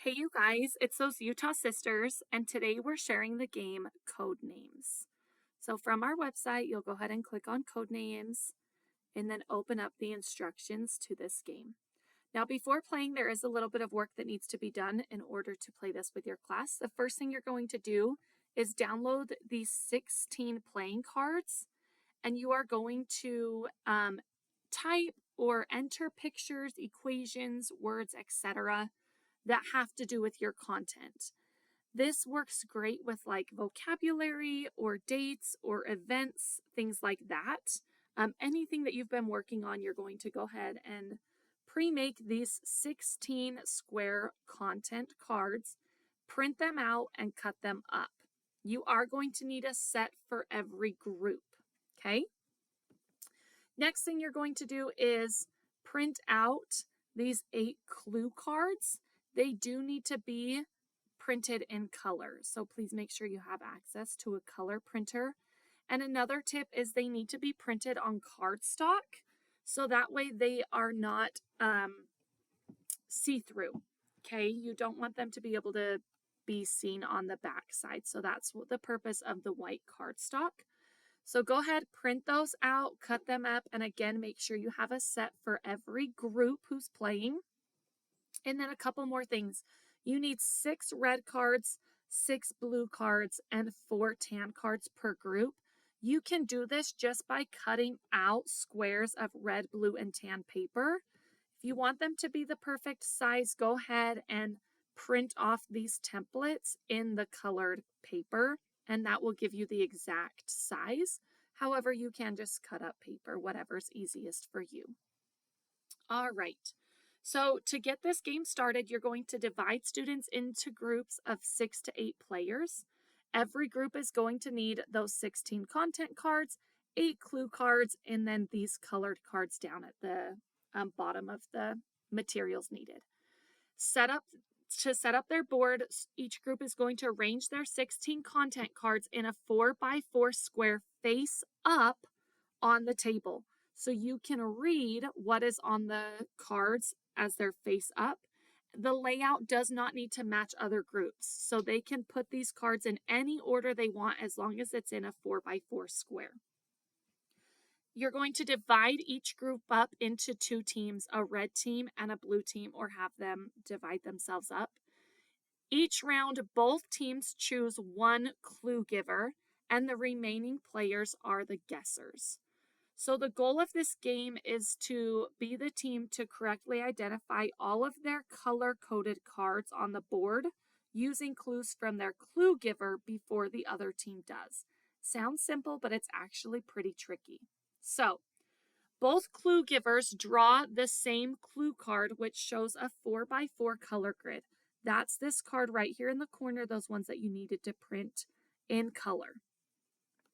Hey you guys, it's those Utah sisters, and today we're sharing the game Code Names. So from our website, you'll go ahead and click on Code Names and then open up the instructions to this game. Now before playing, there is a little bit of work that needs to be done in order to play this with your class. The first thing you're going to do is download these 16 playing cards, and you are going to type or enter pictures, equations, words, etc. that have to do with your content. This works great with like vocabulary or dates or events, things like that. Anything that you've been working on, you're going to go ahead and pre-make these 16 square content cards, print them out, and cut them up. You are going to need a set for every group, okay? Next thing you're going to do is print out these 8 clue cards. They do need to be printed in color, so please make sure you have access to a color printer. And another tip is they need to be printed on cardstock, so that way they are not see-through, okay? You don't want them to be able to be seen on the back side, so that's the purpose of the white cardstock. So go ahead, print those out, cut them up, and again, make sure you have a set for every group who's playing. And then a couple more things. You need 6 red cards, 6 blue cards, and 4 tan cards per group. You can do this just by cutting out squares of red, blue, and tan paper. If you want them to be the perfect size, go ahead and print off these templates in the colored paper, and that will give you the exact size. However, you can just cut up paper, whatever's easiest for you. All right. So to get this game started, you're going to divide students into groups of 6 to 8 players. Every group is going to need those 16 content cards, 8 clue cards, and then these colored cards down at the bottom of the materials needed. To set up their board, each group is going to arrange their 16 content cards in a 4x4 square face up on the table. So you can read what is on the cards as they're face up. The layout does not need to match other groups, so they can put these cards in any order they want as long as it's in a 4x4 square. You're going to divide each group up into 2 teams, a red team and a blue team, or have them divide themselves up. Each round, both teams choose 1 clue giver, and the remaining players are the guessers. So the goal of this game is to be the team to correctly identify all of their color-coded cards on the board using clues from their clue giver before the other team does. Sounds simple, but it's actually pretty tricky. So both clue givers draw the same clue card, which shows a 4x4 color grid. That's this card right here in the corner, those ones that you needed to print in color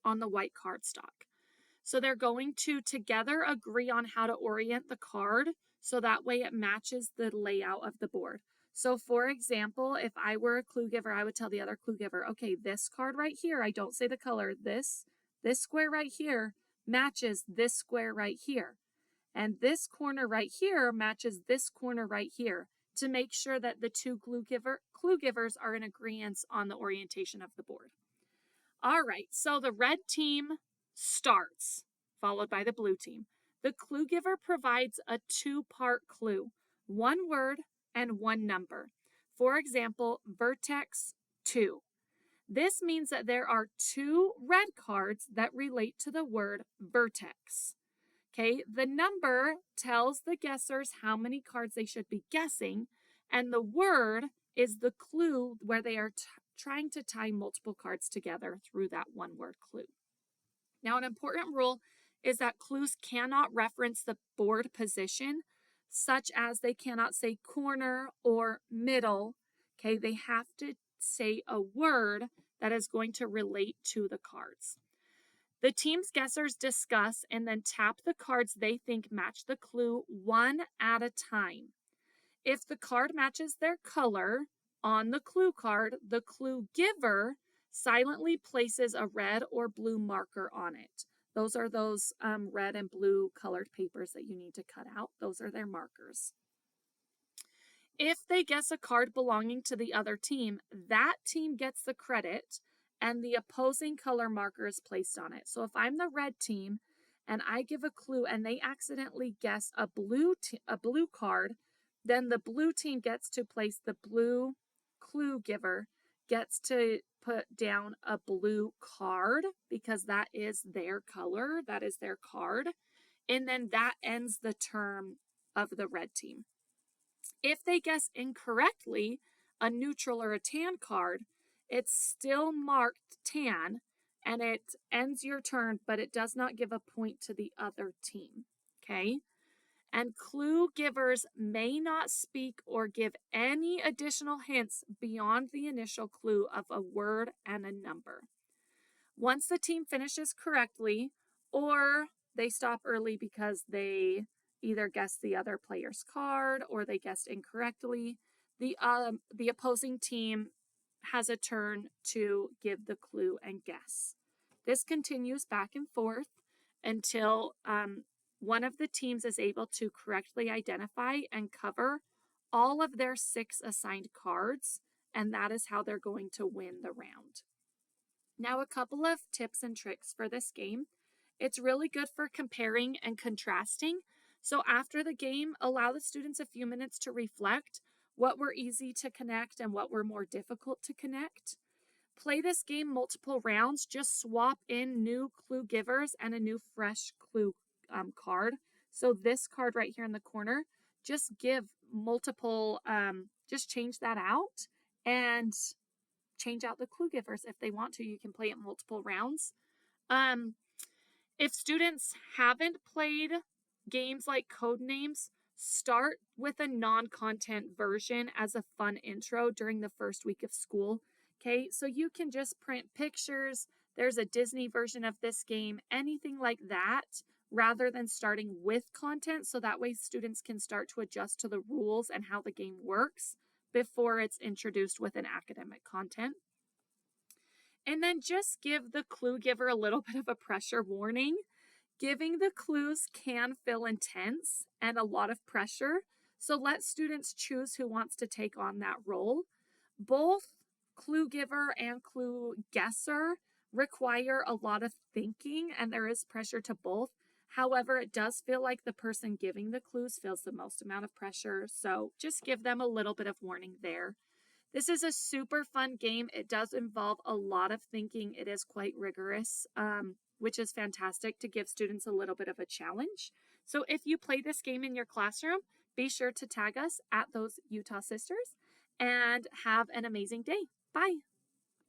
on the white cardstock. So they're going to together agree on how to orient the card so that way it matches the layout of the board. So for example, if I were a clue giver, I would tell the other clue giver, okay, this card right here, I don't say the color, this square right here matches this square right here. And this corner right here matches this corner right here to make sure that the 2 clue givers are in agreement on the orientation of the board. All right, so the red team starts, followed by the blue team. The clue giver provides a 2-part clue, 1 word and 1 number. For example, vertex 2. This means that there are 2 red cards that relate to the word vertex. Okay, the number tells the guessers how many cards they should be guessing, and the word is the clue where they are trying to tie multiple cards together through that 1-word clue. Now, an important rule is that clues cannot reference the board position, such as they cannot say corner or middle. Okay, they have to say a word that is going to relate to the cards. The team's guessers discuss and then tap the cards they think match the clue one at a time. If the card matches their color on the clue card, the clue giver silently places a red or blue marker on it. Those are those red and blue colored papers that you need to cut out. Those are their markers. If they guess a card belonging to the other team, that team gets the credit and the opposing color marker is placed on it. So if I'm the red team and I give a clue and they accidentally guess a blue card, then the blue team gets to place the blue clue giver gets to put down a blue card because that is their color, that is their card, and then that ends the turn of the red team. If they guess incorrectly a neutral or a tan card, it's still marked tan and it ends your turn, but it does not give a point to the other team. Okay? And clue givers may not speak or give any additional hints beyond the initial clue of a word and a number. Once the team finishes correctly, or they stop early because they either guessed the other player's card or they guessed incorrectly, the opposing team has a turn to give the clue and guess. This continues back and forth until one of the teams is able to correctly identify and cover all of their 6 assigned cards, and that is how they're going to win the round. Now, a couple of tips and tricks for this game. It's really good for comparing and contrasting. So after the game, allow the students a few minutes to reflect what were easy to connect and what were more difficult to connect. Play this game multiple rounds. Just swap in new clue givers and a new fresh clue card. So this card right here in the corner, just give multiple, just change that out and change out the clue givers if they want to. You can play it multiple rounds. If students haven't played games like Codenames, start with a non-content version as a fun intro during the first week of school. Okay, so you can just print pictures. There's a Disney version of this game, anything like that, rather than starting with content. So that way students can start to adjust to the rules and how the game works before it's introduced with an academic content. And then just give the clue giver a little bit of a pressure warning. Giving the clues can feel intense and a lot of pressure, so let students choose who wants to take on that role. Both clue giver and clue guesser require a lot of thinking, and there is pressure to both. However, it does feel like the person giving the clues feels the most amount of pressure, so just give them a little bit of warning there. This is a super fun game. It does involve a lot of thinking. It is quite rigorous, which is fantastic to give students a little bit of a challenge. So if you play this game in your classroom, be sure to tag us at those Utah Sisters and have an amazing day. Bye.